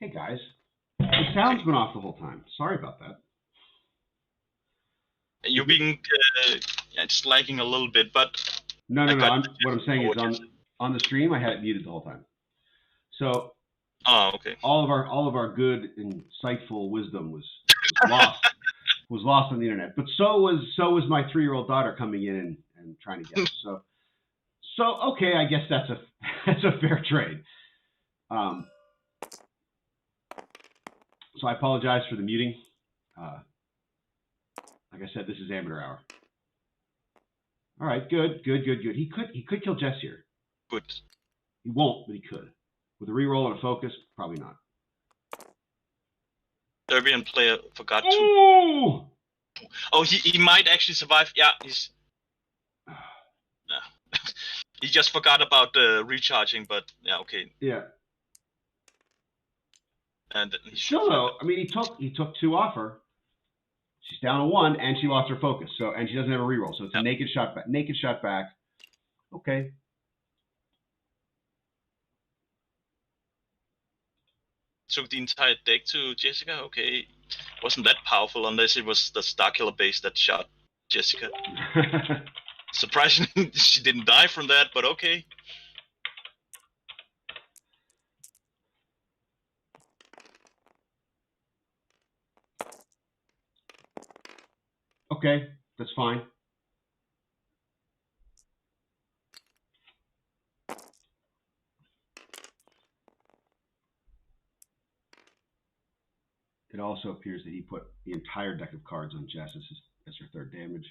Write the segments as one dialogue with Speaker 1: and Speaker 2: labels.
Speaker 1: Hey guys, the sound's been off the whole time. Sorry about that.
Speaker 2: You're being, it's lagging a little bit, but...
Speaker 1: No. What I'm saying is on the stream, I had it muted the whole time. So...
Speaker 2: Oh, okay.
Speaker 1: All of our good, insightful wisdom was lost on the internet. But so was my 3-year-old daughter coming in and trying to get us. So okay, I guess that's a fair trade. So I apologize for the muting. Like I said, this is amateur hour. All right, good. He could kill Jess here.
Speaker 2: Good.
Speaker 1: He won't, but he could. With a reroll and a focus, probably not.
Speaker 2: Serbian player forgot
Speaker 1: to.
Speaker 2: Oh, he might actually survive. Yeah, he's. He just forgot about the recharging, but yeah, okay.
Speaker 1: Yeah.
Speaker 2: And
Speaker 1: still though, I mean, he took 2 off her. She's down to 1, and she lost her focus. So, and she doesn't have a reroll, so it's a naked shot back. Naked shot back. Okay.
Speaker 2: Took the entire deck to Jessica. Okay, wasn't that powerful unless it was the Starkiller base that shot Jessica. Surprisingly, she didn't die from that, but okay.
Speaker 1: Okay, that's fine. It also appears that he put the entire deck of cards on Jess as her 3rd damage.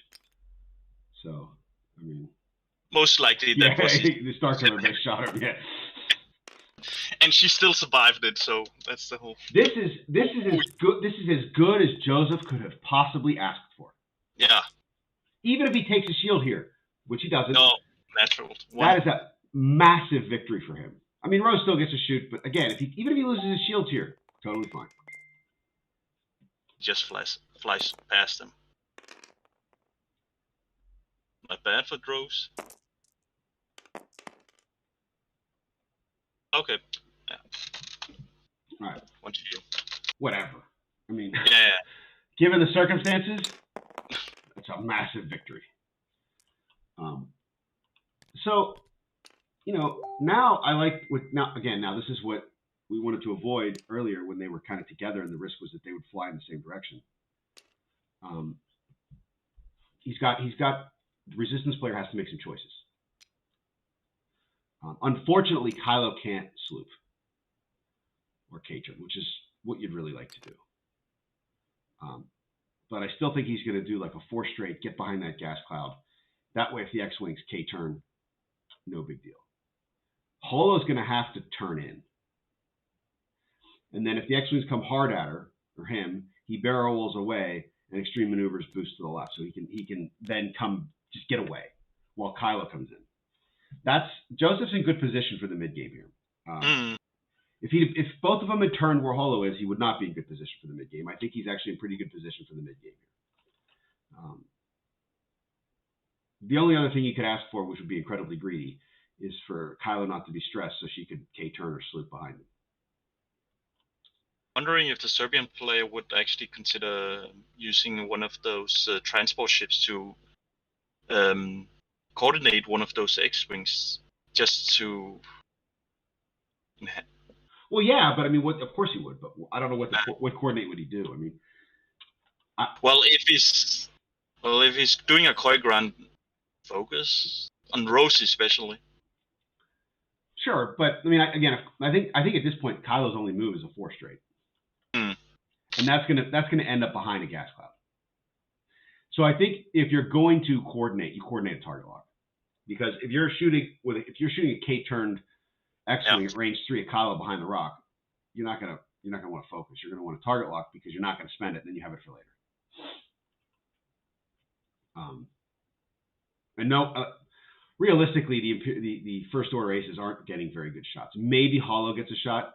Speaker 1: So, I mean...
Speaker 2: Most likely that was...
Speaker 1: the Starkiller base shot her, yeah.
Speaker 2: And she still survived it, so that's the whole...
Speaker 1: This is as good as Joseph could have possibly asked for.
Speaker 2: Yeah.
Speaker 1: Even if he takes a shield here, which he doesn't.
Speaker 2: No, natural.
Speaker 1: That is a massive victory for him. I mean, Rose still gets to shoot, but again, even if he loses his shields here, totally fine.
Speaker 2: Just flies past him. Not bad for Rose. Okay. Yeah.
Speaker 1: All right.
Speaker 2: One shield.
Speaker 1: Whatever. I mean,
Speaker 2: yeah.
Speaker 1: Given the circumstances, it's a massive victory. So, you know, now I like now this is what we wanted to avoid earlier when they were kind of together, and the risk was that they would fly in the same direction. He's got the resistance player has to make some choices. Unfortunately, Kylo can't sloop or K-turn, which is what you'd really like to do. But I still think he's going to do like a 4 straight, get behind that gas cloud. That way, if the X-Wings K-turn, no big deal. Holo's going to have to turn in. And then if the X-Wings come hard at her, or him, he barrel rolls away and extreme maneuvers boost to the left. So he can then just get away while Kylo comes in. Joseph's in good position for the mid-game here. If both of them had turned where Holo is, he would not be in good position for the mid-game. I think he's actually in pretty good position for the mid-game here. The only other thing you could ask for, which would be incredibly greedy, is for Kylo not to be stressed so she could K-turn or sloop behind him.
Speaker 2: Wondering if the Serbian player would actually consider using one of those transport ships to coordinate one of those X-Wings just to...
Speaker 1: Well, yeah, but I mean, of course he would, but I don't know what coordinate would he do. I mean,
Speaker 2: if he's doing a Koi Grand focus on Rose especially.
Speaker 1: Sure, but I mean, I think at this point Kylo's only move is a 4 straight, and that's gonna end up behind a gas cloud. So I think if you're going to coordinate, you coordinate a target lock, because if you're shooting a K-turned X-wing at range 3 at Kylo behind the rock, you're not gonna want to focus. You're gonna want a target lock because you're not gonna spend it, and then you have it for later. Realistically, the first order aces aren't getting very good shots. Maybe Holo gets a shot,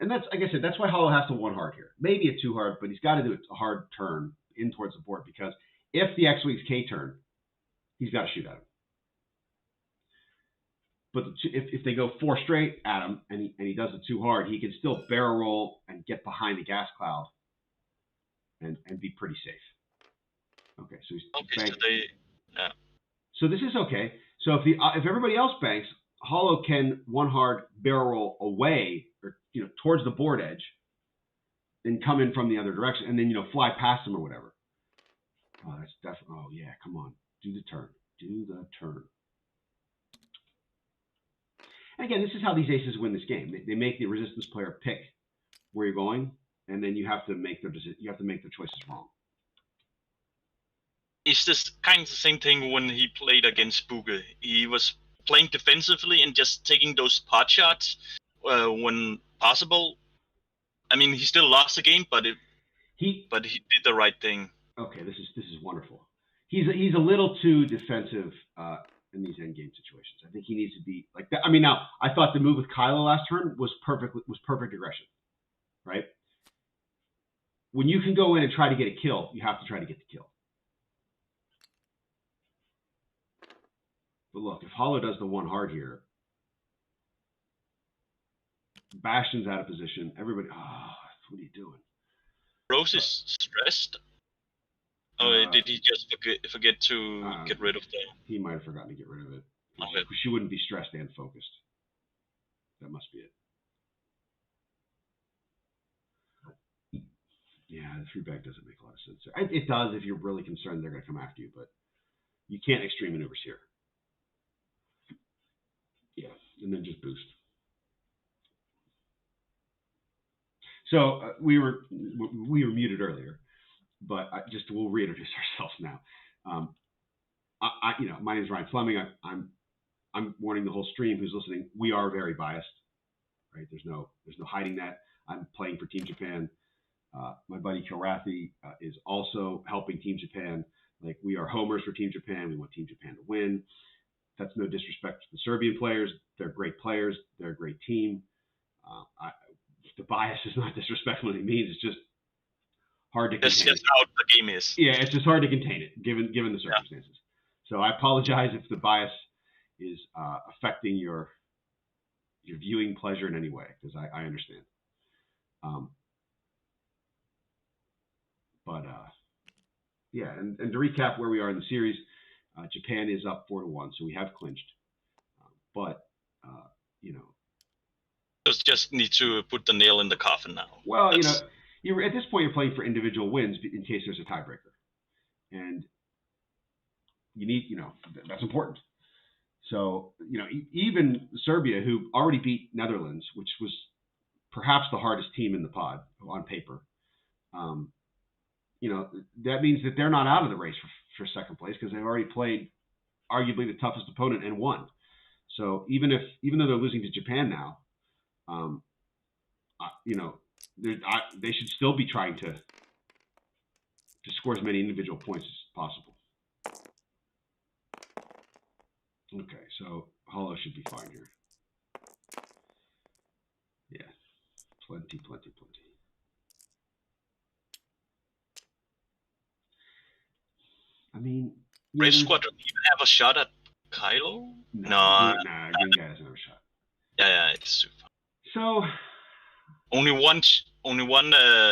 Speaker 1: and that's, like I said, that's why Holo has to 1 hard here. Maybe a 2 hard, but he's got to do a hard turn in towards the board, because if the X-wings K-turn, he's got to shoot at him. But if they go 4 straight at him and he does it too hard, he can still barrel roll and get behind the gas cloud and be pretty safe. Okay, so he's
Speaker 2: Okay, so
Speaker 1: So this is okay. So if everybody else banks, Hollow can 1 hard barrel roll away or towards the board edge and come in from the other direction and then fly past him or whatever. Oh, that's definitely. Oh yeah, come on, do the turn. And again, this is how these aces win this game. They make the resistance player pick where you're going, and then you have to make their choices wrong.
Speaker 2: Is this kind of the same thing when he played against Bugge? He was playing defensively and just taking those pot shots when possible. I mean, he still lost the game, but he did the right thing.
Speaker 1: Okay, this is wonderful. He's a little too defensive in these end game situations. I think he needs to be like that. I mean, now I thought the move with Kylo last turn was perfect aggression, right? When you can go in and try to get a kill, you have to try to get the kill. But look, if Hollow does the 1 hard here, Bastion's out of position. Everybody, what are you doing?
Speaker 2: Rose is stressed. Oh, did he just forget to get rid of that?
Speaker 1: He might have forgotten to get rid of it.
Speaker 2: Okay.
Speaker 1: She wouldn't be stressed and focused. That must be it. Yeah, the 3-bag doesn't make a lot of sense. It does if you're really concerned they're going to come after you, but you can't extreme maneuvers here. Yeah, and then just boost. So we were muted earlier, but we'll reintroduce ourselves now. My name is Ryan Fleming. I'm warning the whole stream who's listening. We are very biased, right? There's no hiding that. I'm playing for Team Japan. My buddy Kilrathi is also helping Team Japan. Like, we are homers for Team Japan. We want Team Japan to win. That's no disrespect to the Serbian players. They're great players. They're a great team. The bias is not disrespectful in any means. It's just hard to contain.
Speaker 2: That's just how the game is.
Speaker 1: Yeah, it's just hard to contain it given the circumstances. Yeah. So I apologize if the bias is affecting your viewing pleasure in any way, because I understand. Yeah, and to recap where we are in the series, Japan is up 4-1, so we have clinched.
Speaker 2: Just need to put the nail in the coffin now.
Speaker 1: Well, you're at this point you're playing for individual wins in case there's a tiebreaker, and you need that's important. So even Serbia, who already beat Netherlands, which was perhaps the hardest team in the pod on paper, that means that they're not out of the race for second place because they've already played arguably the toughest opponent and won. So even though they're losing to Japan now, they should still be trying to score as many individual points as possible. Okay, so Hollow should be fine here. Yeah, plenty. I mean,
Speaker 2: Race Squadron even have a shot at Kylo?
Speaker 1: No, Green guy doesn't have a shot.
Speaker 2: Yeah, it's super.
Speaker 1: So
Speaker 2: only one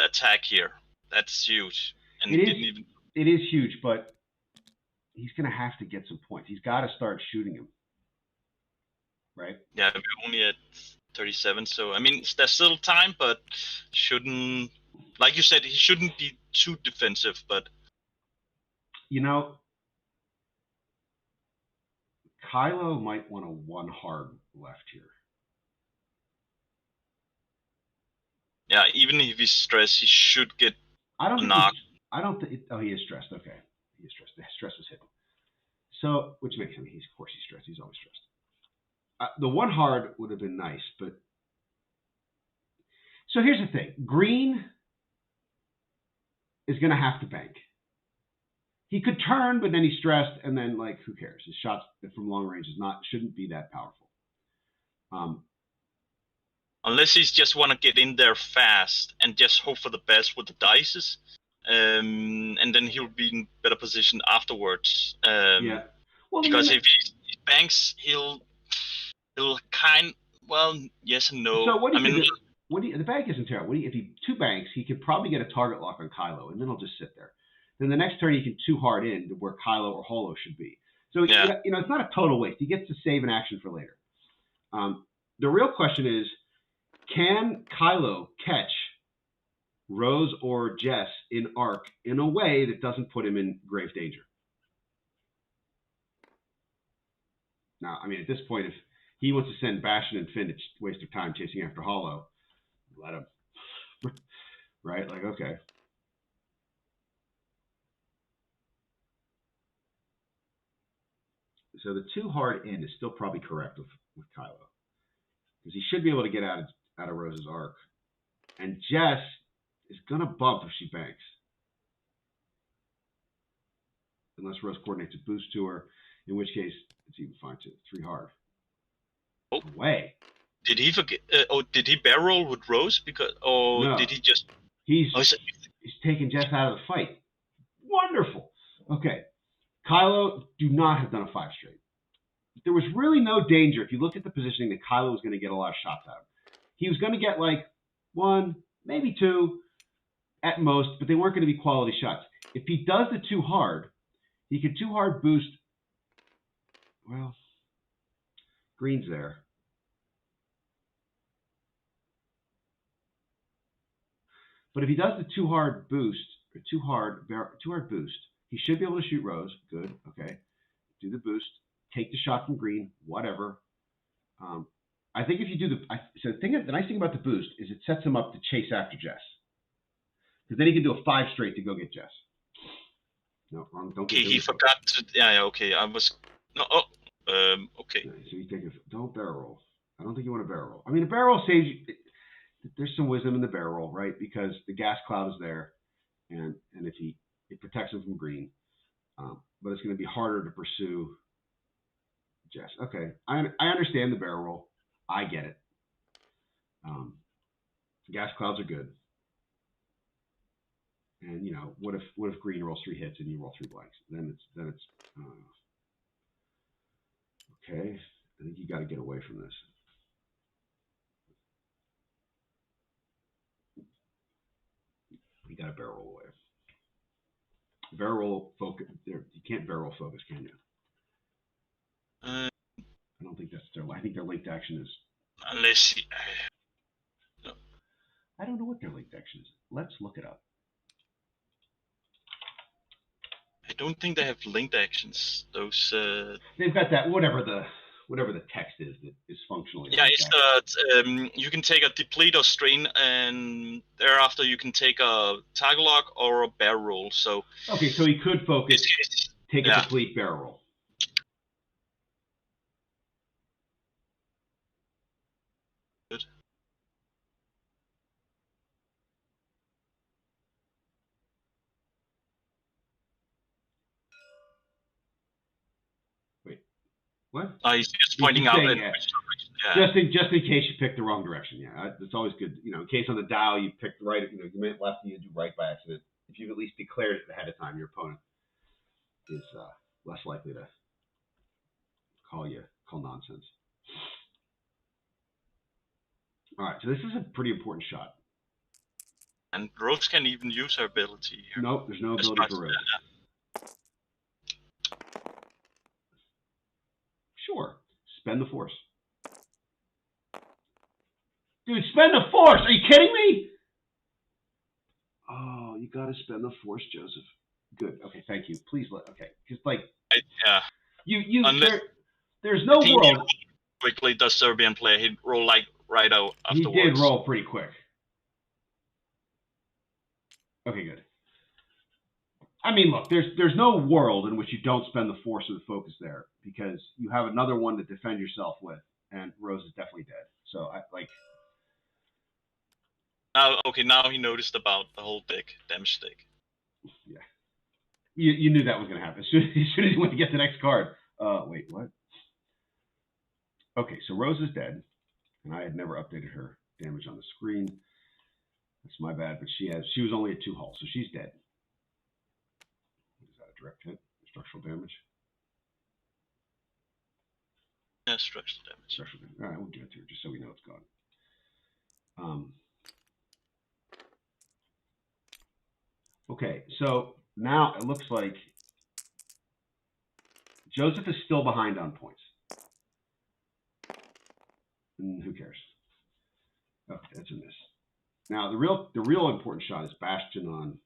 Speaker 2: attack here. That's huge, and
Speaker 1: it is huge, but he's gonna have to get some points. He's got to start shooting him, right?
Speaker 2: Yeah, we're only at 37, so I mean there's still time, but shouldn't, like you said, he shouldn't be too defensive, but
Speaker 1: Kylo might want a 1 hard left here.
Speaker 2: Yeah, even if he's stressed, he should get a knock.
Speaker 1: He is stressed. Okay, he is stressed. The stress was hit. So, which makes him. Of course, he's stressed. He's always stressed. The 1 hard would have been nice, but so here's the thing: Green is going to have to bank. He could turn, but then he's stressed, and then who cares? His shots from long range shouldn't be that powerful.
Speaker 2: Unless he's just want to get in there fast and just hope for the best with the dices, and then he'll be in better position afterwards.
Speaker 1: Yeah. Well,
Speaker 2: because if he banks, he'll Well, yes and no.
Speaker 1: So what do
Speaker 2: I
Speaker 1: you
Speaker 2: mean,
Speaker 1: do? The bank isn't terrible. If he two banks, he could probably get a target lock on Kylo, and then he'll just sit there. Then the next turn he can two hard in to where Kylo or Holo should be. So
Speaker 2: yeah.
Speaker 1: it's not a total waste. He gets to save an action for later. The real question is, can Kylo catch Rose or Jess in arc in a way that doesn't put him in grave danger? Now, I mean, at this point, if he wants to send Bastion and Finn to waste their time chasing after Holo, let him. Right? Like, okay. So the two hard in is still probably correct with Kylo. Because he should be able to get out of Rose's arc. And Jess is going to bump if she banks. Unless Rose coordinates a boost to her, in which case it's even fine too. 3 hard.
Speaker 2: Oh.
Speaker 1: Way.
Speaker 2: Did he forget? Did he barrel roll with Rose?
Speaker 1: No.
Speaker 2: Did he just?
Speaker 1: He's taking Jess out of the fight. Wonderful. Okay. Kylo do not have done a 5 straight. There was really no danger if you look at the positioning that Kylo was going to get a lot of shots out. He was going to get like 1, maybe 2 at most, but they weren't going to be quality shots. If he does the 2 hard, he could 2 hard boost. Well, green's there. But if he does the 2 hard boost, or 2 hard boost, he should be able to shoot Rose. Good. Okay. Do the boost. Take the shot from green. Whatever. I think if you do the nice thing about the boost is it sets him up to chase after Jess. Because then he can do a 5 straight to go get Jess. No, wrong. Don't.
Speaker 2: Okay, he forgot to. Yeah. Okay, I was. No. Oh. Okay.
Speaker 1: So you think don't barrel roll. I don't think you want to barrel roll. I mean, a barrel roll saves you. There's some wisdom in the barrel roll, right? Because the gas cloud is there, and if it protects him from green, but it's going to be harder to pursue Jess. Okay, I understand the barrel roll. I get it. Gas clouds are good, and what if green rolls 3 hits and you roll 3 blanks? Then it's okay. I think you got to get away from this. You got to barrel roll away. Barrel roll focus. You can't barrel roll focus, can you? I don't think that's their. I think their linked action is.
Speaker 2: Unless.
Speaker 1: No. I don't know what their linked action is. Let's look it up.
Speaker 2: I don't think they have linked actions. Those.
Speaker 1: They've got that whatever the text is that is functionally.
Speaker 2: Yeah, it's you can take a deplete or strain, and thereafter you can take a target lock or a barrel roll. So.
Speaker 1: Okay, so he could focus. Take a deplete barrel roll.
Speaker 2: Good.
Speaker 1: Wait, what?
Speaker 2: He's just pointing out that.
Speaker 1: Yeah. Just in case you picked the wrong direction. Yeah, it's always good. In case on the dial you picked right. You meant left and you do right by accident. If you've at least declared it ahead of time, your opponent is less likely to call nonsense. All right, so this is a pretty important shot.
Speaker 2: And Rose can even use her ability here.
Speaker 1: Nope, there's no ability for Rose. Sure, spend the force. Dude, spend the force! Are you kidding me? Oh, you gotta spend the force, Joseph. Good. Okay, thank you. Please okay. Just like
Speaker 2: yeah.
Speaker 1: There's no world.
Speaker 2: Quickly does Serbian player. He'd roll like right out afterwards.
Speaker 1: He did roll pretty quick. Okay, good. I mean, look, there's no world in which you don't spend the force or the focus there because you have another one to defend yourself with, and Rose is definitely dead. So I like.
Speaker 2: Now he noticed about the whole damage stick.
Speaker 1: Yeah. You knew that was going to happen. As soon as he went to get the next card. Wait, what? Okay, so Rose is dead, and I had never updated her damage on the screen. That's my bad, but she was only at 2 hull, so she's dead. Is that a direct hit? Structural damage?
Speaker 2: Yeah, structural damage.
Speaker 1: Structural damage. All right, we'll do it through just so we know it's gone. Okay, so now it looks like Joseph is still behind on points. Who cares? Okay, that's a miss. Now the real important shot is Bastion on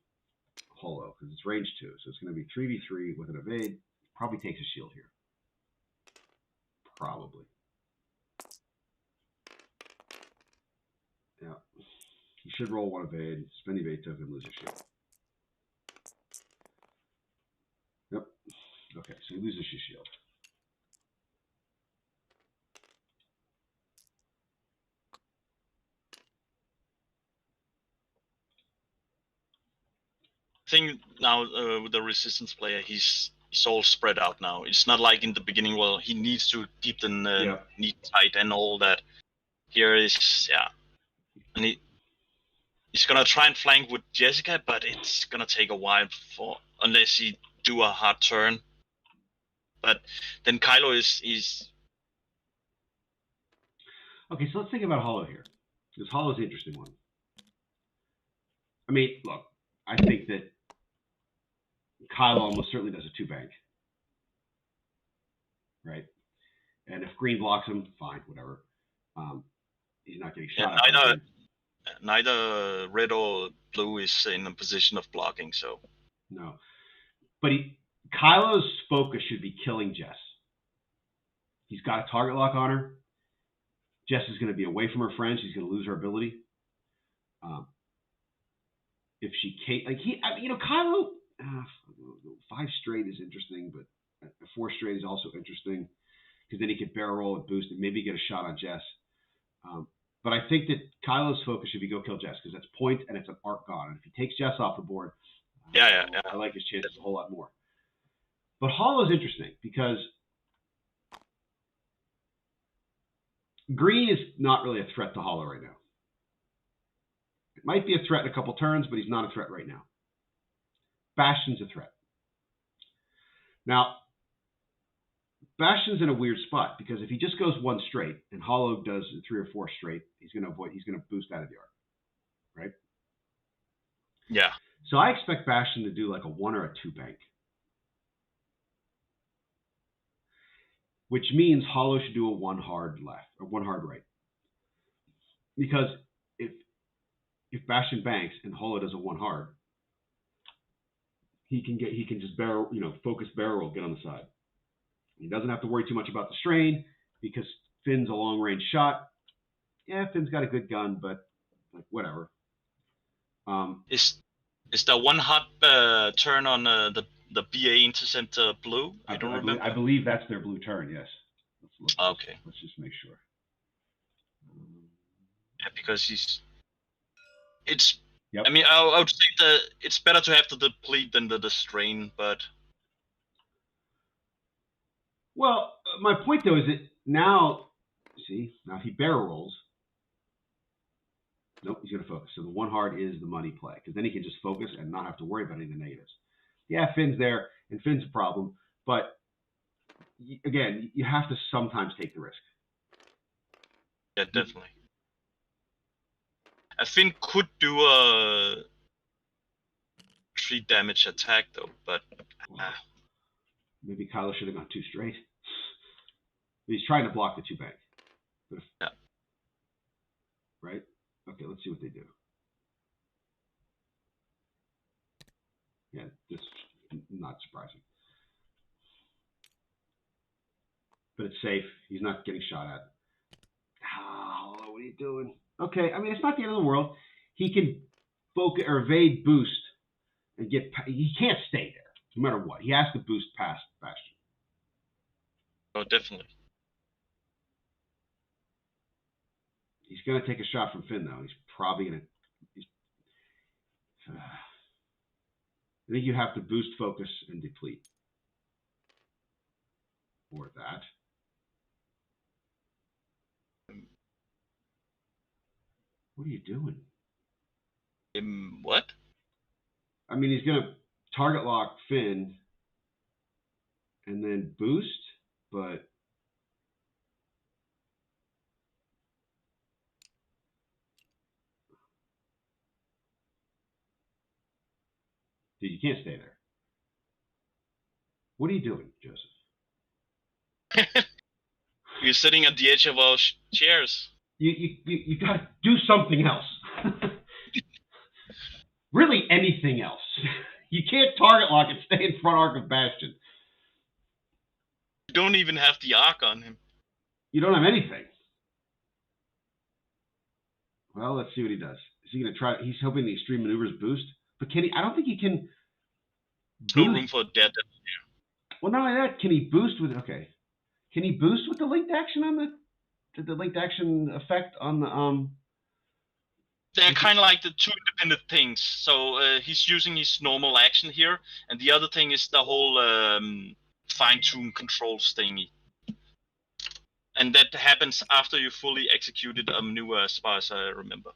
Speaker 1: Holo because it's range 2, so it's going to be 3v3 with an evade. Probably takes a shield here. Probably. Yeah. He should roll 1 evade, spend the evade token, lose a shield. Yep. Okay, so he loses his shield.
Speaker 2: I think now with the resistance player, he's all spread out now. It's not like in the beginning where he needs to keep the knee tight and all that. Here is and he's gonna try and flank with Jessica, but it's gonna take a while unless he do a hard turn. But then Kylo is.
Speaker 1: Okay, so let's think about Holo here. Because Holo's an interesting one. I mean, look, I think that Kylo almost certainly does a 2-bank. Right? And if green blocks him, fine, whatever. He's not getting shot at.
Speaker 2: Neither red or blue is in a position of blocking, so.
Speaker 1: No. But Kylo's focus should be killing Jess. He's got a target lock on her. Jess is going to be away from her friends. She's going to lose her ability. If she can't, Kylo, 5 straight is interesting, but a 4 straight is also interesting because then he could barrel roll and boost and maybe get a shot on Jess. But I think that Kylo's focus should be go kill Jess because that's point and it's an arc gone. And if he takes Jess off the board, I like his chances a whole lot more. But Holo's interesting because green is not really a threat to Holo right now. It might be a threat in a couple turns, but he's not a threat right now. Bastion's a threat. Now, Bastion's in a weird spot because if he just goes 1 straight and Holo does 3 or 4 straight, he's going to boost out of the arc, right?
Speaker 2: Yeah.
Speaker 1: So I expect Bastion to do like a 1 or a 2 bank, which means Holo should do a 1 hard left or 1 hard right, because if Bastion banks and Holo does a 1 hard, he can just barrel, focus barrel, get on the side. He doesn't have to worry too much about the strain because Finn's a long range shot. Yeah, Finn's got a good gun, but like whatever.
Speaker 2: Is there 1 hot turn on the BA Interceptor blue? I don't remember.
Speaker 1: I believe that's their blue turn. Yes.
Speaker 2: Okay.
Speaker 1: Let's just make sure.
Speaker 2: Yeah, because it's.
Speaker 1: Yep.
Speaker 2: I mean, I would say it's better to have the deplete than the strain, but.
Speaker 1: Well, my point though is that now if he barrel rolls, nope, he's going to focus. So the 1 hard is the money play because then he can just focus and not have to worry about any of the negatives. Yeah, Finn's there and Finn's a problem, but again, you have to sometimes take the risk.
Speaker 2: Yeah, definitely. Finn could do a 3 damage attack though, but.
Speaker 1: Maybe Kylo should have gone 2 straight. He's trying to block the 2 bank.
Speaker 2: Yeah.
Speaker 1: Right? Okay, let's see what they do. Yeah, this is not surprising. But it's safe. He's not getting shot at. Oh, what are you doing? Okay, I mean, it's not the end of the world. He can focus or evade boost and get. He can't stay there no matter what. He has to boost past Bastion.
Speaker 2: Oh, definitely.
Speaker 1: He's going to take a shot from Finn, though. He's probably going to. I think you have to boost focus and deplete. Or that. What are you doing?
Speaker 2: What?
Speaker 1: I mean, he's going to target lock Finn and then boost, but Dude, you can't stay there. What are you doing, Joseph?
Speaker 2: You're sitting at the edge of our chairs.
Speaker 1: You got to do something else. Really, anything else. You can't target lock and stay in front arc of Bastion.
Speaker 2: You don't even have the arc on him.
Speaker 1: You don't have anything. Well, let's see what he does. Is he going to try? He's hoping the extreme maneuvers boost, but can he? I don't think he can.
Speaker 2: No room for dead.
Speaker 1: Well, not only that, can he boost with? Okay, can he boost with the linked action on the linked action effect on the
Speaker 2: They're kind of like the two independent things. So he's using his normal action here, and the other thing is the whole fine-tune controls thingy. And that happens after you fully executed a maneuver, as far as I remember.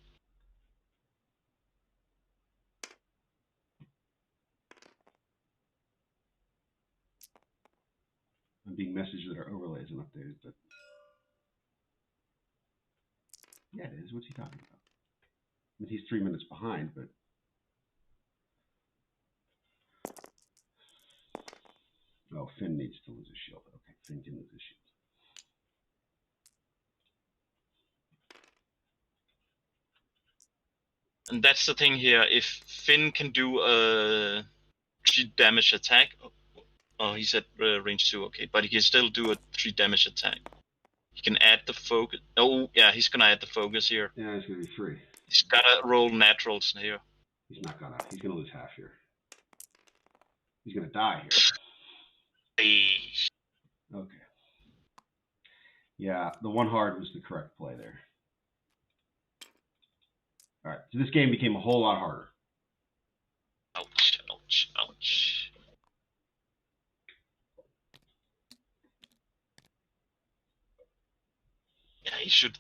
Speaker 1: I'm being messaged that our overlays and updated, but yeah, it is. What's he talking about? I mean, he's 3 minutes behind, but oh, Finn needs to lose his shield. Okay, Finn can lose his shield.
Speaker 2: And that's the thing here. If Finn can do a 3 damage attack, oh, he's at range 2, okay, but he can still do a 3 damage attack. He can add the focus. Oh, yeah, he's gonna add the focus here.
Speaker 1: Yeah, he's gonna be 3.
Speaker 2: He's gotta roll naturals here.
Speaker 1: He's not gonna. He's gonna lose half here. He's gonna die here. Okay. Yeah, the 1 hard was the correct play there. All right, so this game became a whole lot harder.
Speaker 2: Ouch, ouch, ouch. Yeah, he should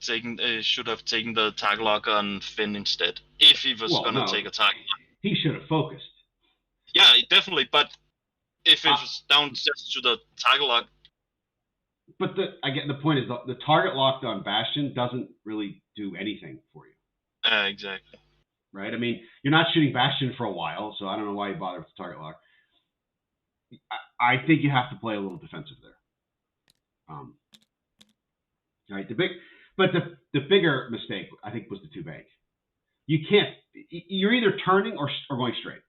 Speaker 2: have taken the target lock on Finn instead, if he was gonna take a target lock.
Speaker 1: He should have focused.
Speaker 2: Yeah, definitely, but if it was down just to the target lock.
Speaker 1: But I get the point is the target locked on Bastion doesn't really do anything for you.
Speaker 2: Exactly.
Speaker 1: Right? I mean, you're not shooting Bastion for a while, so I don't know why you bother with the target lock. I think you have to play a little defensive there. Right? The bigger mistake, I think, was the 2 bank. You can't. You're either turning or going straight.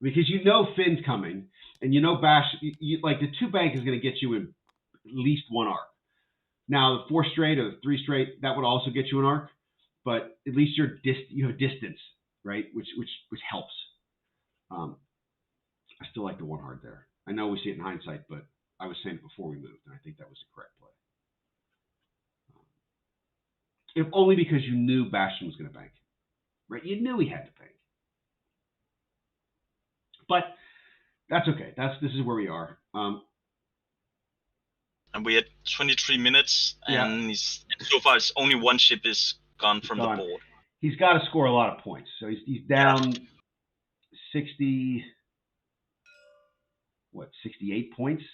Speaker 1: Because you know Finn's coming, and you know Bastion. Like the 2 bank is going to get you in at least 1 arc. Now the 4 straight or the 3 straight, that would also get you an arc, but at least you have distance, right? Which helps. I still like the 1 hard there. I know we see it in hindsight, but I was saying it before we moved, and I think that was the correct play. If only because you knew Bastion was going to bank, right? You knew he had to bank. But that's okay. This is where we are.
Speaker 2: And we had 23 minutes, and so far it's only 1 ship is gone from the board.
Speaker 1: He's got to score a lot of points. So he's down 68 points?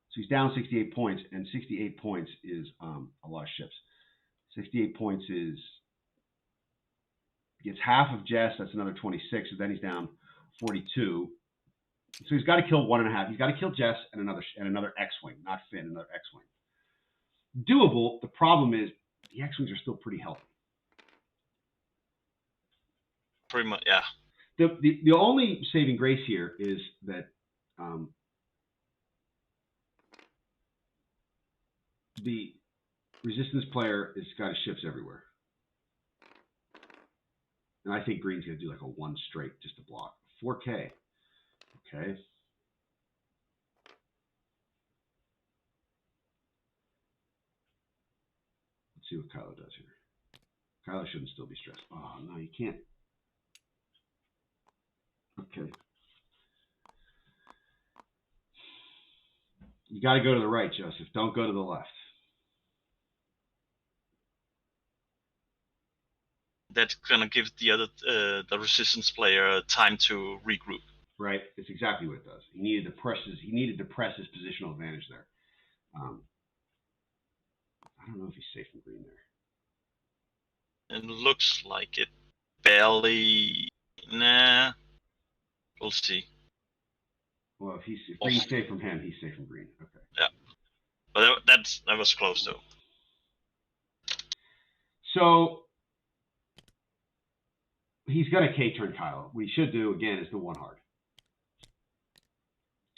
Speaker 1: So he's down 68 points, and 68 points is a lot of ships. 68 points gets half of Jess, that's another 26, so then he's down 42. So he's got to kill 1.5. He's got to kill Jess and another X-Wing, not Finn, another X-Wing. Doable. The problem is the X-Wings are still pretty healthy.
Speaker 2: Pretty much, yeah.
Speaker 1: The only saving grace here is that the resistance player has got his ships everywhere. And I think Green's going to do like a 1 straight just to block. 4K. Okay. Let's see what Kylo does here. Kylo shouldn't still be stressed. Oh, no, you can't. Okay. You got to go to the right, Joseph. Don't go to the left.
Speaker 2: That's gonna give the resistance player time to regroup.
Speaker 1: Right, it's exactly what it does. He needed to press his positional advantage there. I don't know if he's safe from Green there.
Speaker 2: It looks like it. barely. Nah, we'll see.
Speaker 1: Well, if Green's safe from him, he's safe from Green. Okay.
Speaker 2: Yeah, but that was close though.
Speaker 1: So he's going to K-turn Kylo. What he should do, again, is the one hard.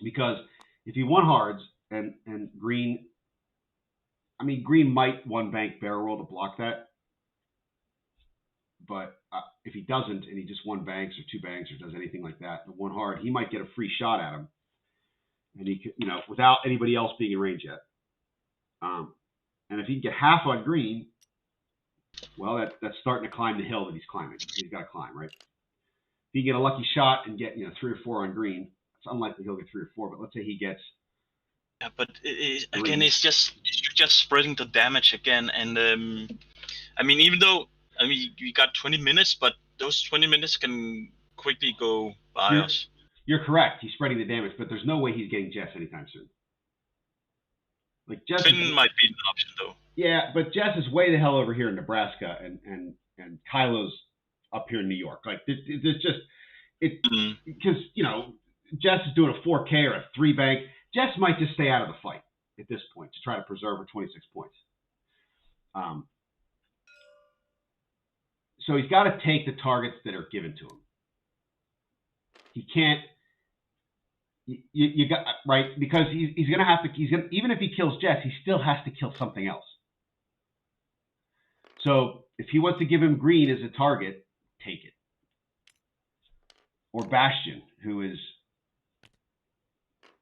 Speaker 1: Because if he one hards and Green, I mean, Green might one bank barrel roll to block that. But if he doesn't and he just one banks or two banks or does anything like that, the one hard, he might get a free shot at him. And he could, without anybody else being in range yet. And if he can get half on Green, well, that's starting to climb the hill that he's climbing. He's got to climb, right? If he can get a lucky shot and get 3 or 4 on Green, it's unlikely he'll get 3 or 4. But let's say he gets.
Speaker 2: Yeah, but again, it's just spreading the damage again. And I mean, even though you got 20 minutes, but those 20 minutes can quickly go by us.
Speaker 1: You're correct. He's spreading the damage, but there's no way he's getting Jess anytime soon. Like Jess
Speaker 2: Finn might be an option though.
Speaker 1: Yeah, but Jess is way the hell over here in Nebraska, and Kylo's up here in New York. Like there's just because Jess is doing a 4K or a 3 bank. Jess might just stay out of the fight at this point to try to preserve her 26 points. So he's got to take the targets that are given to him. He can't. You got right because he's gonna have to. Even if he kills Jess, he still has to kill something else. So if he wants to give him Green as a target, take it. Or Bastion, who is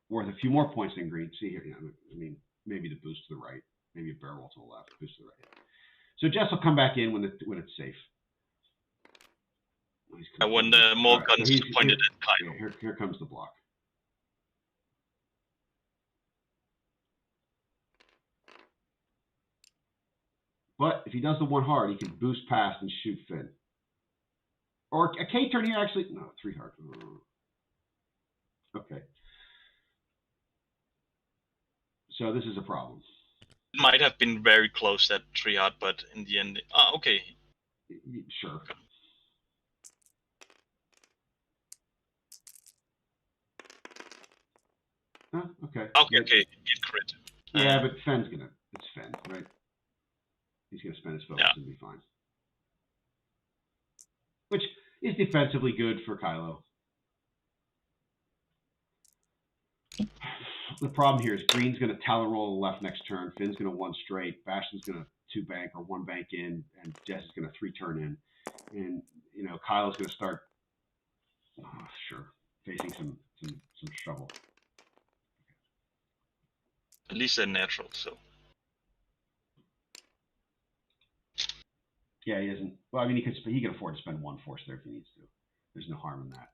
Speaker 1: worth a few more points than Green. See here, I mean, maybe the boost to the right, maybe a barrel roll to the left, boost to the right. So Jess will come back in when it's safe.
Speaker 2: When the more guns are pointed at Kylo.
Speaker 1: Yeah, here comes the block. But if he does the one hard, he can boost past and shoot Finn. Or a K-turn here, actually. No, 3 hard. Okay. So this is a problem.
Speaker 2: It might have been very close at 3 hard, but in the end... okay.
Speaker 1: Sure.
Speaker 2: Okay.
Speaker 1: Okay.
Speaker 2: Okay. Get crit.
Speaker 1: Yeah, but Finn's gonna... It's Finn, right? He's going to spend his focus and be fine. Which is defensively good for Kylo. The problem here is Green's going to talon roll the left next turn. Finn's going to 1 straight. Bastion's going to 2 bank or 1 bank in. And Jess is going to 3 turn in. And, Kylo's going to start, facing some trouble.
Speaker 2: At least they're natural, so...
Speaker 1: Yeah, he doesn't. Well, I mean, he can afford to spend 1 force there if he needs to. There's no harm in that.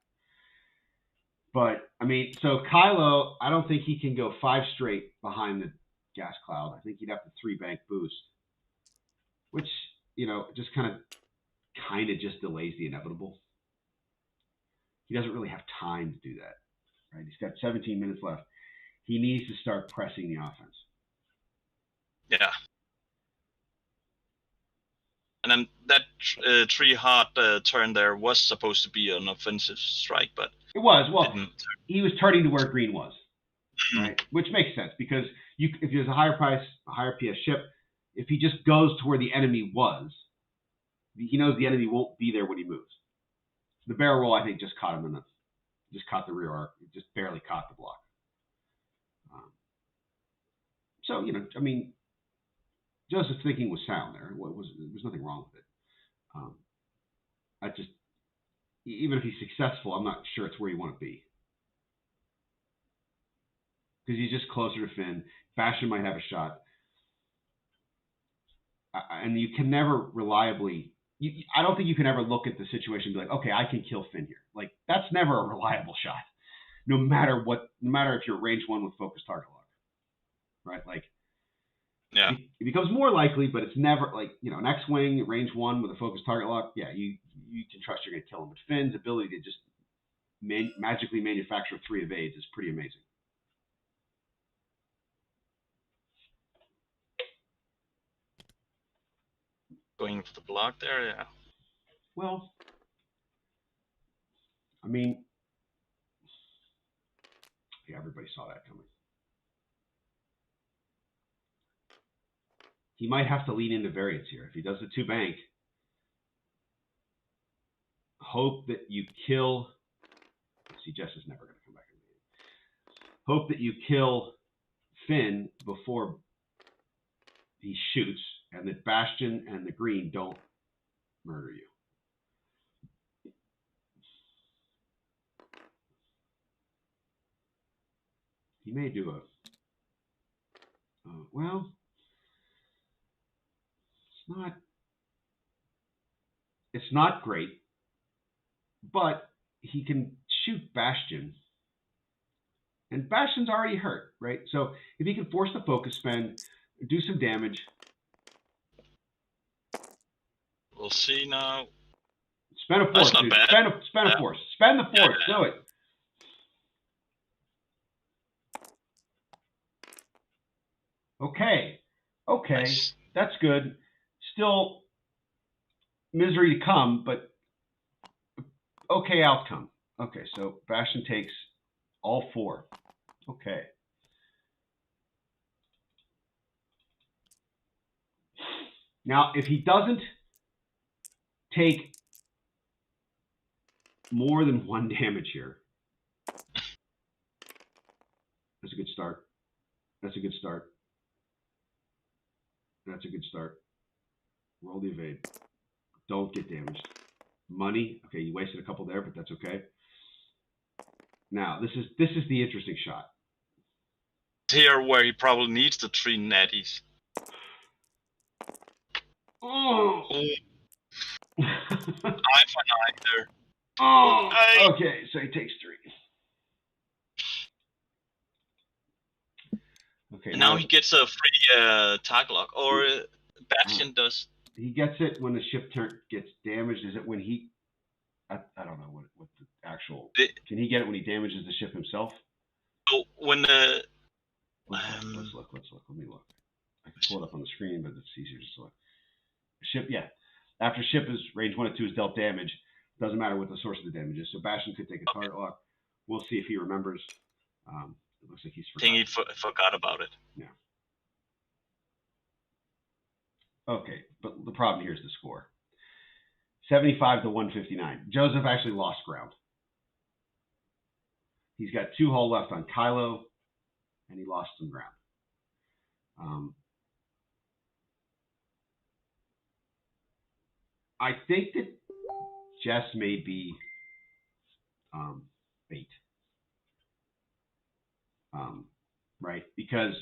Speaker 1: But I mean, so Kylo, I don't think he can go 5 straight behind the gas cloud. I think he'd have to 3 bank boost, which just kind of just delays the inevitable. He doesn't really have time to do that, right? He's got 17 minutes left. He needs to start pressing the offense.
Speaker 2: Yeah. And then that 3 hard turn there was supposed to be an offensive strike, but
Speaker 1: it was. Well, he was turning to where Green was, right? Which makes sense because if there's a higher PS ship, if he just goes to where the enemy was, he knows the enemy won't be there when he moves. The barrel roll, I think, just caught him just caught the rear arc, just barely caught the block. So I mean. Joseph's thinking was sound there. There was nothing wrong with it. Even if he's successful, I'm not sure it's where you want to be. Because he's just closer to Finn. Bastion might have a shot. And you can never reliably... I don't think you can ever look at the situation and be like, okay, I can kill Finn here. Like, that's never a reliable shot. No matter if you're range 1 with focused target lock. Right? Like,
Speaker 2: yeah.
Speaker 1: It becomes more likely, but it's never like, an X-Wing, range 1 with a focused target lock. Yeah, you can trust you're going to kill him. But Finn's ability to just magically manufacture 3 evades is pretty amazing.
Speaker 2: Going for the block there, yeah.
Speaker 1: Well, I mean, yeah, everybody saw that coming. He might have to lean into variance here. If he does the 2 bank, hope that you kill. See, Jess is never going to come back in the game. Hope that you kill Finn before he shoots, and that Bastion and the green don't murder you. He may do a. Well, it's not. It's not great, but he can shoot Bastion. And Bastion's already hurt, right? So if he can force the focus spend, do some damage.
Speaker 2: We'll see now.
Speaker 1: Spend a force,
Speaker 2: That's not
Speaker 1: dude.
Speaker 2: bad.
Speaker 1: Spend a force. Spend the force.
Speaker 2: Yeah.
Speaker 1: Do it. Okay.
Speaker 2: Nice.
Speaker 1: That's good. Still misery to come, but okay outcome. Okay, so Bastion takes all 4. Okay. Now, if he doesn't take more than 1 damage here, that's a good start. That's a good start. That's a good start. Roll the evade. Don't get damaged. Money. Okay, you wasted a couple there, but that's okay. Now, this is the interesting shot.
Speaker 2: Here where he probably needs the 3 natties.
Speaker 1: Oh.
Speaker 2: Eye for an eye there.
Speaker 1: Oh. Okay, so he takes 3. Okay.
Speaker 2: Now he gets a free tag lock, or Bastion does.
Speaker 1: He gets it when the ship gets damaged. Is it when he? I don't know what the actual. Can he get it when he damages the ship himself?
Speaker 2: So when
Speaker 1: let's look. Let me look. I can pull it up on the screen, but it's easier to select. Ship, yeah. After ship is range 1 and 2 is dealt damage. Doesn't matter what the source of the damage is. So Bastion could take a target lock. We'll see if he remembers. It looks like he's forgotten.
Speaker 2: I think he forgot about it.
Speaker 1: Yeah. Okay, but the problem here is the score. 75 to 159. Joseph actually lost ground. He's got 2 hull left on Kylo, and he lost some ground. I think that Jess may be bait. Right? Because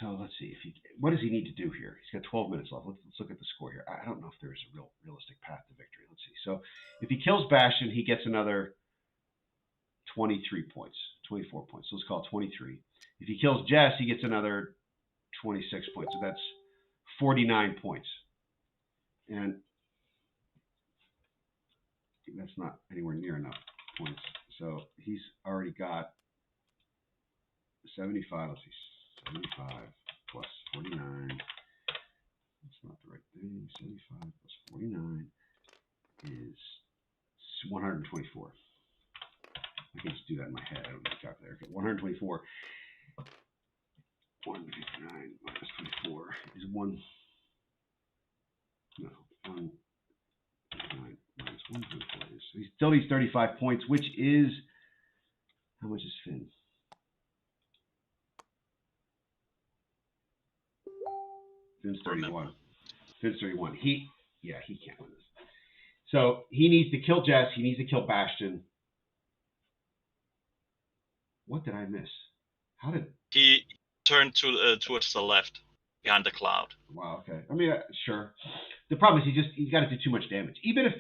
Speaker 1: so let's see what does he need to do here? He's got 12 minutes left. Let's look at the score here. I don't know if there's a realistic path to victory. Let's see. So if he kills Bastion, he gets another 23 points, 24 points. So let's call it 23. If he kills Jess, he gets another 26 points. So that's 49 points. And that's not anywhere near enough points. So he's already got 75. Let's see. 75 plus 49. That's not the right thing. 75 plus 49 is 124. I can just do that in my head. I don't need a calculator. Okay, 124. 159 minus 24 is 1. No, 159 minus 124 is. So he still needs 35 points, which is. How much is Finn? Finn's 31. Finn's 31. He can't win this. So he needs to kill Jess. He needs to kill Bastion. What did I miss? How did
Speaker 2: he turn towards the left behind the cloud?
Speaker 1: Wow. Okay. I mean, sure. The problem is he's got to do too much damage. Even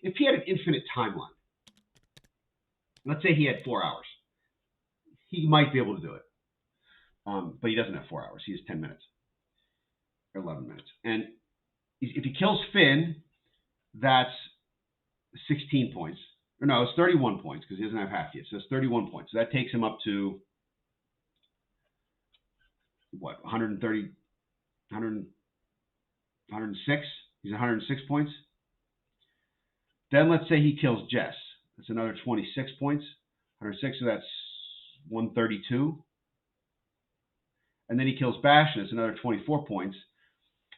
Speaker 1: if he had an infinite timeline, let's say he had 4 hours, he might be able to do it. But he doesn't have 4 hours. He has 10 minutes. 11 minutes. And if he kills Finn, that's 16 points. Or no, it's 31 points because he doesn't have half yet. So it's 31 points. So that takes him up to, what, 130, 106? He's 106 points. Then let's say he kills Jess. That's another 26 points. 106, so that's 132. And then he kills Bastion. It's another 24 points.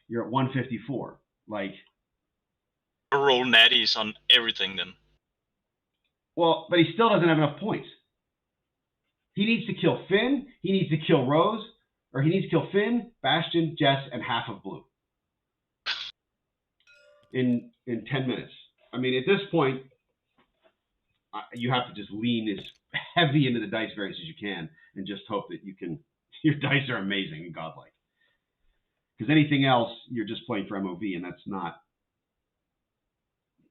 Speaker 1: You're at 154. Like,
Speaker 2: roll natties on everything then.
Speaker 1: well, but he still doesn't have enough points. He needs to kill Finn. He needs to kill Rose, or he needs to kill Finn, Bastion, Jess, and half of Blue in 10 minutes. I mean, at this point, you have to just lean as heavy into the dice variance as you can, and just hope that you can. Your dice are amazing and godlike. Because anything else, you're just playing for MOV, and that's not.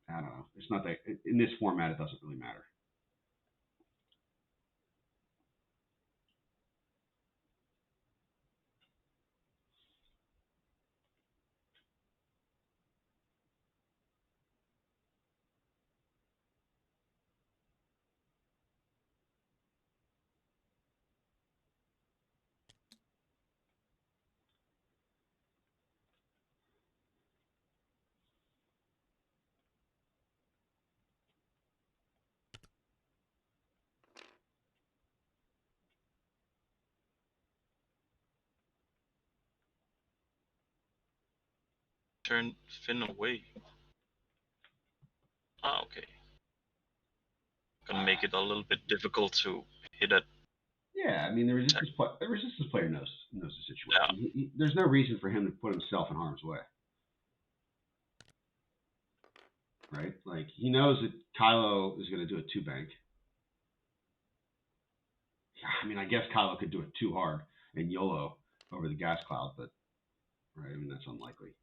Speaker 1: I don't know. It's not that in this format. It doesn't really matter.
Speaker 2: Turn Finn away. Ah, okay. Gonna make it a little bit difficult to hit it.
Speaker 1: Yeah, I mean the resistance player knows the situation.
Speaker 2: Yeah.
Speaker 1: There's no reason for him to put himself in harm's way, right? Like he knows that Kylo is going to do a 2-bank. I mean, I guess Kylo could do it too hard and YOLO over the gas cloud, but right, I mean that's unlikely.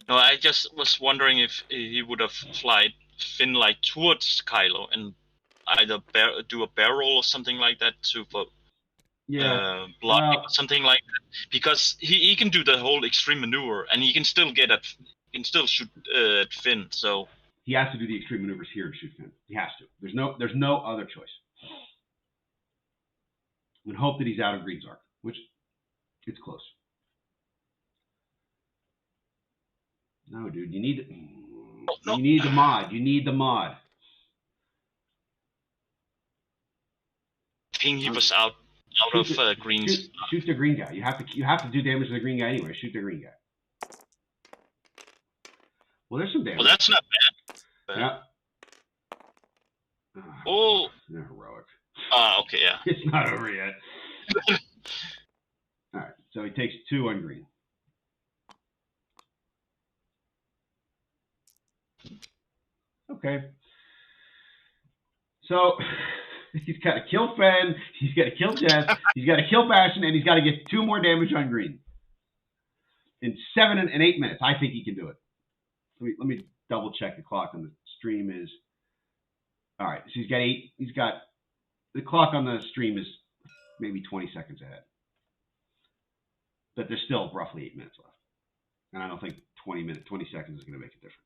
Speaker 2: No, I just was wondering if he would have flied Finn like towards Kylo and either do a barrel or something like that to block or something like that, because he can do the whole extreme maneuver and he can still shoot at Finn. So
Speaker 1: he has to do the extreme maneuvers here to shoot Finn. He has to. There's no other choice. And hope that he's out of Green's arc, which it's close. No, dude, you need the mod. You need the mod.
Speaker 2: I think he was out of Green's.
Speaker 1: Shoot the green guy. You have to do damage to the green guy anyway. Shoot the green guy. Well, there's some damage.
Speaker 2: Well, that's not bad.
Speaker 1: Yeah.
Speaker 2: Oh.
Speaker 1: They're heroic.
Speaker 2: Okay, yeah.
Speaker 1: It's not over yet. All right, so he takes 2 on green. Okay. So he's got to kill Finn, he's got to kill Jess, he's got to kill Bastion, and he's got to get 2 more damage on green. In 7 and 8 minutes, I think he can do it. Let me double check the clock on the stream is. All right, so he's got 8. He's got the clock on the stream is maybe 20 seconds ahead. But there's still roughly 8 minutes left. And I don't think 20 seconds is going to make a difference.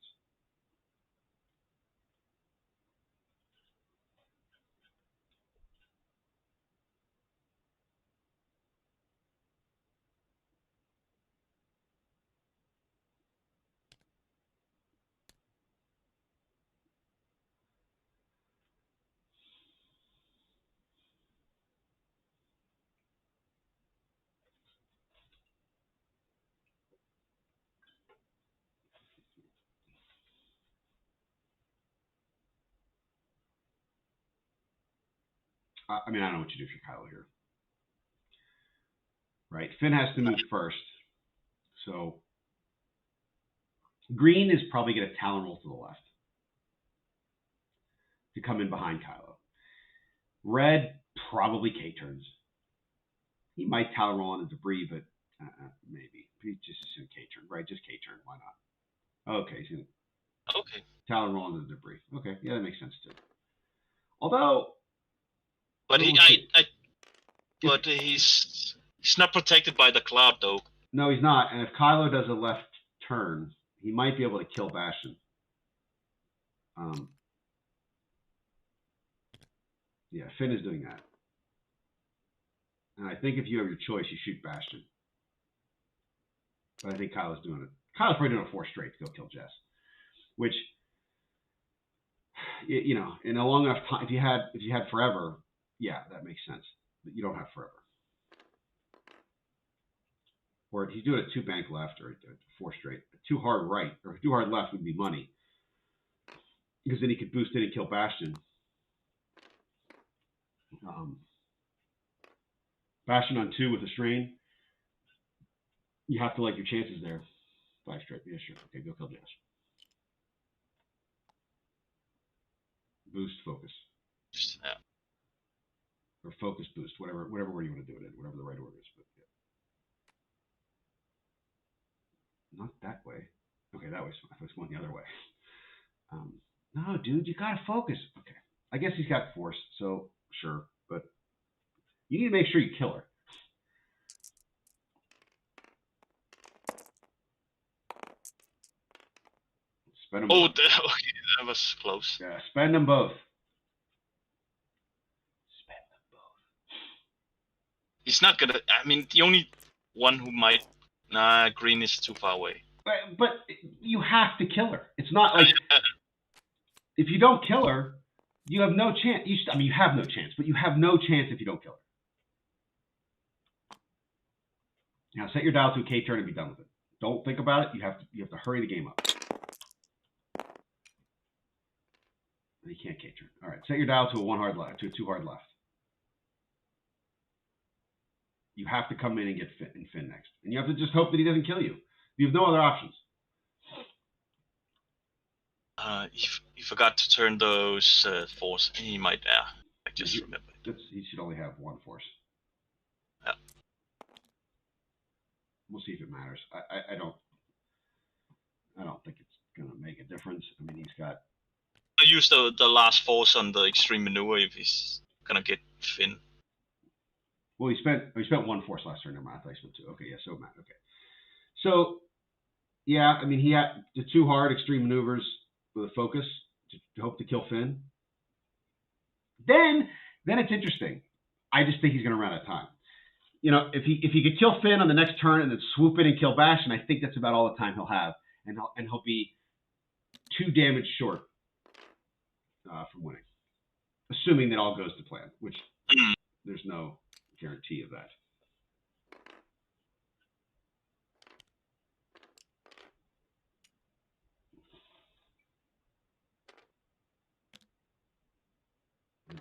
Speaker 1: I mean, I don't know what you do for Kylo here. Right? Finn has to move first. So green is probably going to Talon roll to the left to come in behind Kylo. Red probably K-turns. He might Talon roll on the debris, but maybe. He just assume K-turn, right? Just K-turn. Why not? Okay. He's going to Talon roll on the debris. Okay. Yeah, that makes sense too. Although...
Speaker 2: But he's not protected by the cloud, though.
Speaker 1: No, he's not. And if Kylo does a left turn, he might be able to kill Bastion. Yeah, Finn is doing that. And I think if you have your choice, you shoot Bastion. But I think Kyle's doing it. Kyle's probably doing a 4 straight to go kill Jess, which, you know, in a long enough time, if you had forever, yeah, that makes sense. But you don't have forever. Or if he's doing a 2 bank left or a 4 straight, a 2 hard right or 2 hard left would be money, because then he could boost in and kill Bastion. Bastion on 2 with a strain. You have to like your chances there. 5 straight. Yeah, sure. Okay, go kill Jess. Boost, focus.
Speaker 2: Yeah.
Speaker 1: Or focus, boost, whatever word you want to do it in, whatever the right order is. But yeah. Not that way. Okay, that way. I was going the other way. No, dude, you gotta focus. Okay. I guess he's got force, so sure. But you need to make sure you kill her. Spend them both.
Speaker 2: Okay, that was close.
Speaker 1: Yeah, spend them both. Spend them both.
Speaker 2: He's not gonna. I mean, the only one who might. Nah, green is too far away.
Speaker 1: But you have to kill her. It's not like if you don't kill her, you have no chance. You have no chance, but you have no chance if you don't kill her. Now set your dial to a K turn and be done with it. Don't think about it. You have to hurry the game up. You can't K turn. All right, set your dial to a 1 hard left, to a 2 hard left. You have to come in and get Finn next, and you have to just hope that he doesn't kill you. You have no other options.
Speaker 2: He forgot to turn those force. He might. I just remember.
Speaker 1: He should only have 1 force.
Speaker 2: Yeah.
Speaker 1: We'll see if it matters. I don't think it's gonna make a difference. I mean, he's got.
Speaker 2: I use the last force on the extreme maneuver if he's gonna get Finn.
Speaker 1: Well, he spent 1 force last turn. Never mind. I thought he spent 2. Okay, yeah. So Matt. Okay. So, yeah. I mean, he had the 2 hard extreme maneuvers with a focus to hope to kill Finn. Then it's interesting. I just think he's gonna run out of time. You know, if he could kill Finn on the next turn and then swoop in and kill Bastion, I think that's about all the time he'll have, and he'll be 2 damage short from winning, assuming that all goes to plan, which there's no guarantee of that.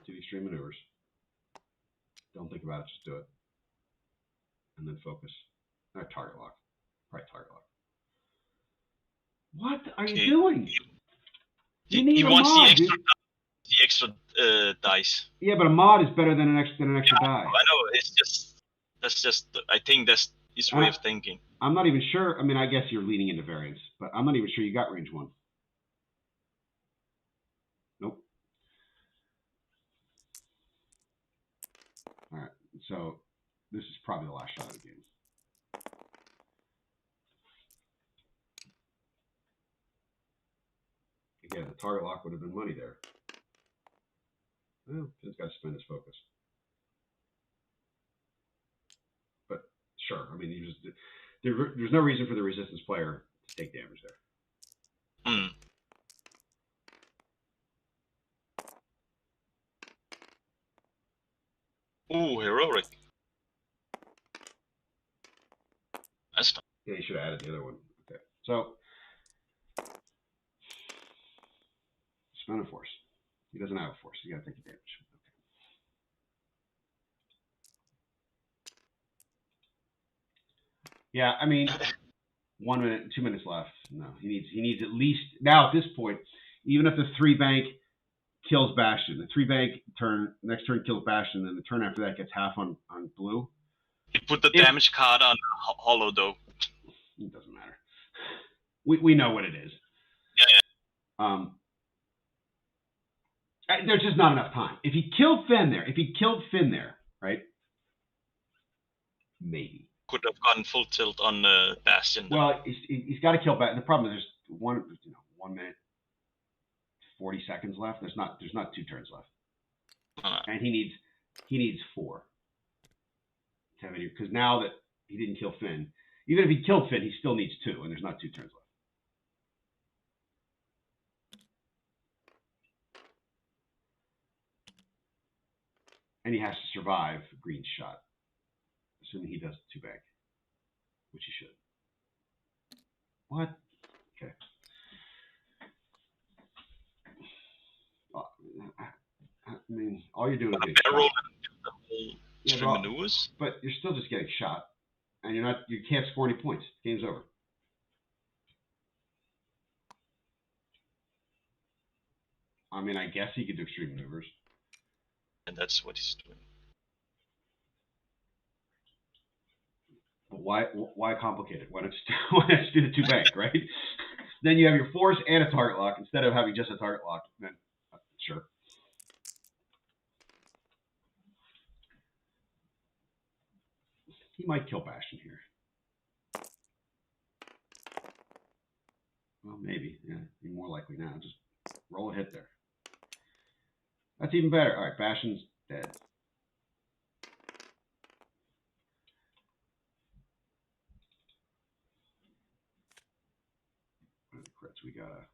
Speaker 1: Do extreme maneuvers. Don't think about it, just do it. And then focus. Target lock. Right, target lock. What are you doing?
Speaker 2: He wants mod, the extra dice.
Speaker 1: Yeah, but a mod is better than an extra die.
Speaker 2: I know. I think that's his way of thinking.
Speaker 1: I'm not even sure. I mean, I guess you're leaning into variance, but I'm not even sure you got range 1. Nope. All right. So this is probably the last shot of the game. Again, the target lock would have been money there. Well, he's got to spend his focus. But sure, I mean, there's no reason for the resistance player to take damage there.
Speaker 2: Ooh, heroic. That's fine.
Speaker 1: Yeah, you should have added the other one. Okay, so spend a force. He doesn't have a force. You got to take the damage. Okay. Yeah, I mean, 1 minute, 2 minutes left. No, he needs at least now at this point. Even if the 3 bank kills Bastion, the 3 bank turn next turn kills Bastion, then the turn after that gets half on blue.
Speaker 2: He put the damage card on hollow though.
Speaker 1: It doesn't matter. We know what it is.
Speaker 2: Yeah.
Speaker 1: There's just not enough time. If he killed Finn there, right? Maybe.
Speaker 2: Could have gotten full tilt on Bastion. Though.
Speaker 1: Well, he's got to kill Bastion. The problem is there's 1 minute, 40 seconds left. There's not 2 turns left. And he needs 4. Because now that he didn't kill Finn, Even if he killed Finn, he still needs 2, and there's not 2 turns left. And he has to survive Green's shot, assuming he does 2 bank, which he should. What? Okay. I mean, all you're doing is getting shot.
Speaker 2: Yeah, maneuvers.
Speaker 1: But you're still just getting shot, and you can't score any points. Game's over. I mean, I guess he could do extreme maneuvers.
Speaker 2: And that's what he's doing.
Speaker 1: But why complicate it? Why not just do the 2 bank, right? Then you have your force and a target lock instead of having just a target lock. Then, sure. He might kill Bastion here. Well, maybe. Yeah, be more likely now. Just roll a hit there. That's even better. All right, Bastion's dead. Crits. We got a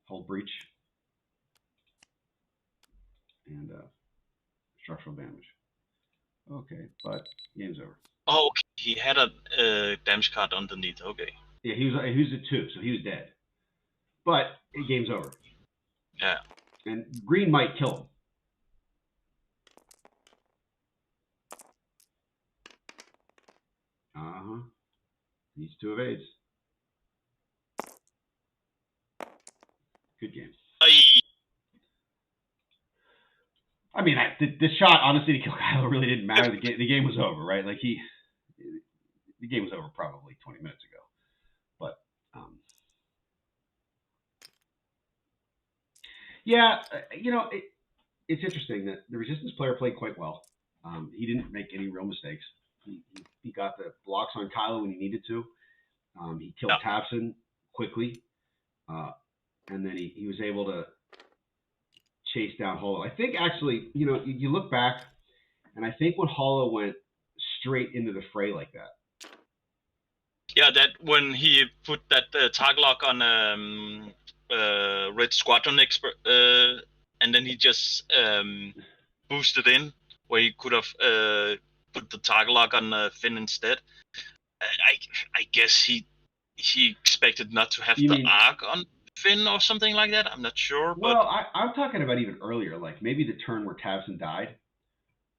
Speaker 1: hull breach and structural damage. Okay, but game's over.
Speaker 2: Oh, okay. He had a damage card underneath. Okay.
Speaker 1: Yeah, he was at 2, so he was dead. But game's over.
Speaker 2: Yeah.
Speaker 1: And Green might kill him. Needs 2 evades. Good game. I mean, the shot, honestly, to kill Kylo really didn't matter. The game was over, right? Like, the game was over probably 20 minutes ago. But, yeah, it's interesting that the Resistance player played quite well. He didn't make any real mistakes. He got the blocks on Kylo when he needed to. He killed Tabson quickly. And then he was able to chase down Hollow. I think actually, you look back, and I think when Hollow went straight into the fray like that.
Speaker 2: Yeah, that when he put that target lock on Red Squadron expert, and then he just boosted in where he could have put the target lock on Finn instead. I guess he expected not to have the arc on Finn or something like that. I'm not sure.
Speaker 1: Well, I'm talking about even earlier, like maybe the turn where Tabson died,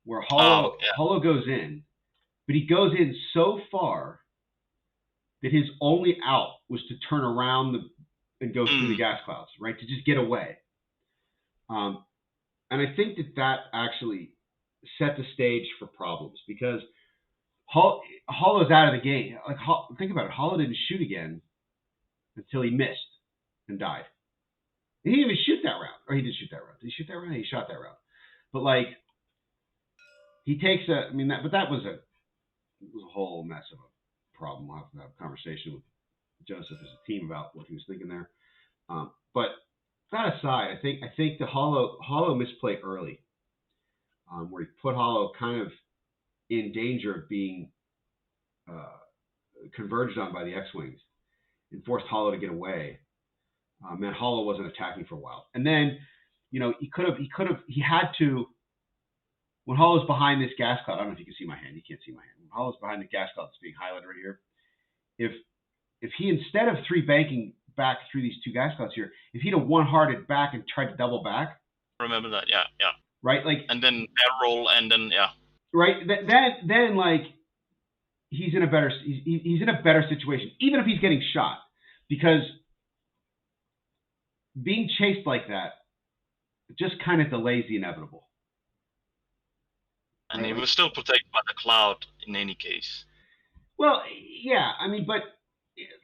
Speaker 1: where Hollow goes in, but he goes in so far that his only out was to turn around and go through the gas clouds, right? To just get away. And I think that actually set the stage for problems because Hollow's out of the game. Like, think about it. Hollow didn't shoot again until he missed and died. He didn't even shoot that round. Or he did shoot that round. Did he shoot that round? He shot that round. But, like, he takes that was a whole mess of a problem. We'll have to have a conversation with Joseph as a team about what he was thinking there. But that aside, I think the Hollow misplay early, where he put Hollow kind of in danger of being converged on by the X-Wings and forced Hollow to get away. Man, Hollow wasn't attacking for a while. And then, he had to, when Hollow's behind this gas cloud, I don't know if you can see my hand. You can't see my hand. When Hollow's behind the gas cloud that's being highlighted right here, if he, instead of 3 banking back through these 2 gas clouds here, if he'd have one-hearted back and tried to double back.
Speaker 2: Remember that, yeah.
Speaker 1: Right? Like,
Speaker 2: and then barrel roll, and then, yeah.
Speaker 1: Right? Then like, he's in a better situation, even if he's getting shot, because being chased like that just kind of delays the inevitable.
Speaker 2: And he was still protected by the cloud in any case.
Speaker 1: Well, yeah, I mean, but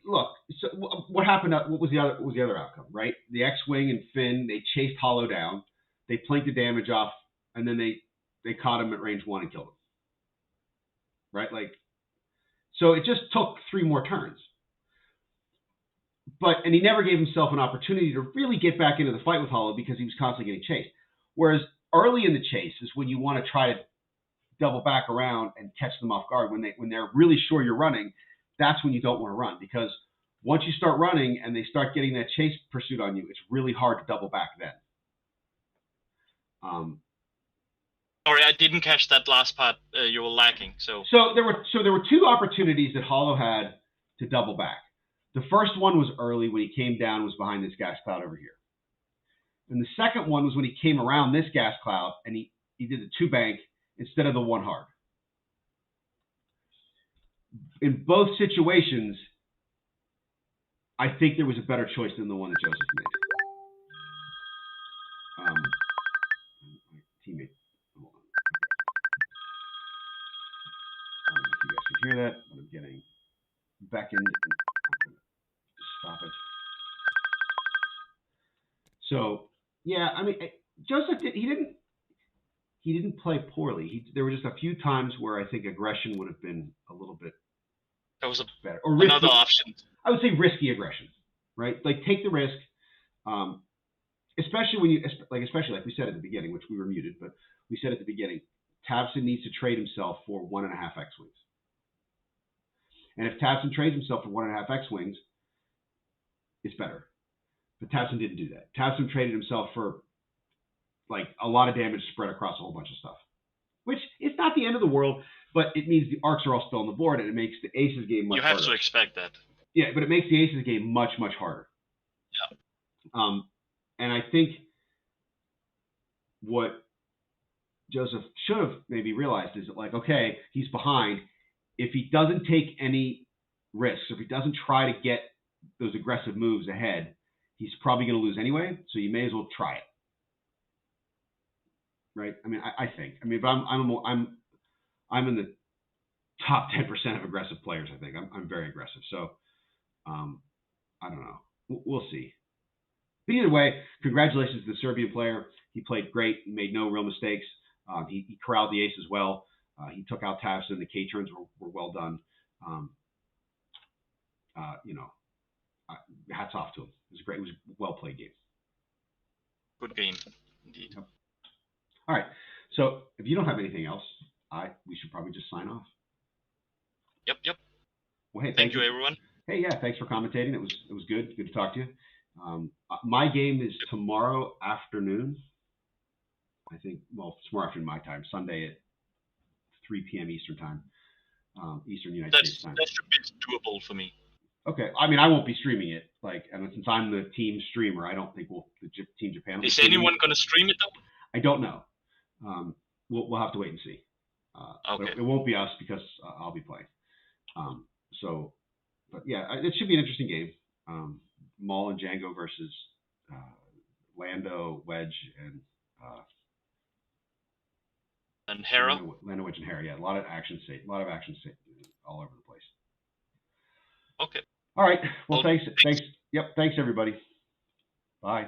Speaker 1: look, so what happened? What was the other outcome? Right? The X-Wing and Finn, they chased Hollow down, they planked the damage off, and then they caught him at range 1 and killed him. Right? Like, so it just took 3 more turns. And he never gave himself an opportunity to really get back into the fight with Hollow because he was constantly getting chased. Whereas early in the chase is when you want to try to double back around and catch them off guard when they're really sure you're running. that's when you don't want to run, because once you start running and they start getting that chase pursuit on you, it's really hard to double back then.
Speaker 2: Sorry, I didn't catch that last part. You were lacking. So
Speaker 1: there were two opportunities that Hollow had to double back. The first one was early when he came down, was behind this gas cloud over here. And the second one was when he came around this gas cloud and he did the 2-bank instead of the 1 hard. In both situations, I think there was a better choice than the one that Joseph made. My teammate, hold on. Okay. I don't know if you guys can hear that, but I'm getting beckoned, and I'm going to stop it. So, yeah, I mean, Joseph he didn't play poorly. There were just a few times where I think aggression would have been a little bit better. Or risky,
Speaker 2: another option.
Speaker 1: I would say risky aggression, right? Like, take the risk, especially when especially like we said at the beginning, which we were muted, but we said at the beginning, Tabson needs to trade himself for 1.5 X-Wings. And if Tabson trades himself for 1.5 X-Wings, it's better. But Tabson didn't do that. Tabson traded himself for like a lot of damage spread across a whole bunch of stuff, which is not the end of the world, but it means the arcs are all still on the board, and it makes the Aces game much harder.
Speaker 2: You have to expect that.
Speaker 1: Yeah, but it makes the Aces game much, much harder.
Speaker 2: Yeah.
Speaker 1: And I think what Joseph should have maybe realized is that, like, okay, he's behind. If he doesn't take any risks, if he doesn't try to get those aggressive moves ahead, he's probably going to lose anyway, so you may as well try it. Right? I mean, I think. I mean, but I'm in the top 10% of aggressive players. I think I'm very aggressive. So I don't know. We'll see. But either way, congratulations to the Serbian player. He played great. He made no real mistakes. He corralled the aces well. He took out Tabson. The K turns were well done. Hats off to him. It was great. It was a well played game.
Speaker 2: Good game, indeed.
Speaker 1: Yep. All right. So if you don't have anything else, we should probably just sign off.
Speaker 2: Yep.
Speaker 1: Well, hey,
Speaker 2: thank you, everyone.
Speaker 1: Hey, yeah, thanks for commentating. It was good. Good to talk to you. My game is tomorrow afternoon. I think, well, tomorrow afternoon my time, Sunday at 3 p.m. Eastern time, Eastern United States time.
Speaker 2: That should be doable for me.
Speaker 1: Okay. I mean, I won't be streaming it, and since I'm the team streamer, I don't think the Team Japan will be streaming.
Speaker 2: Is anyone going to stream it though?
Speaker 1: I don't know. We'll have to wait and see.
Speaker 2: Okay.
Speaker 1: It won't be us because I'll be playing. But yeah, it should be an interesting game. Maul and Django versus Lando, Wedge,
Speaker 2: and Hera.
Speaker 1: Lando, Wedge, and Hera. Yeah, a lot of action all over the place.
Speaker 2: Okay.
Speaker 1: All right. Well, thanks. Yep. Thanks, everybody. Bye.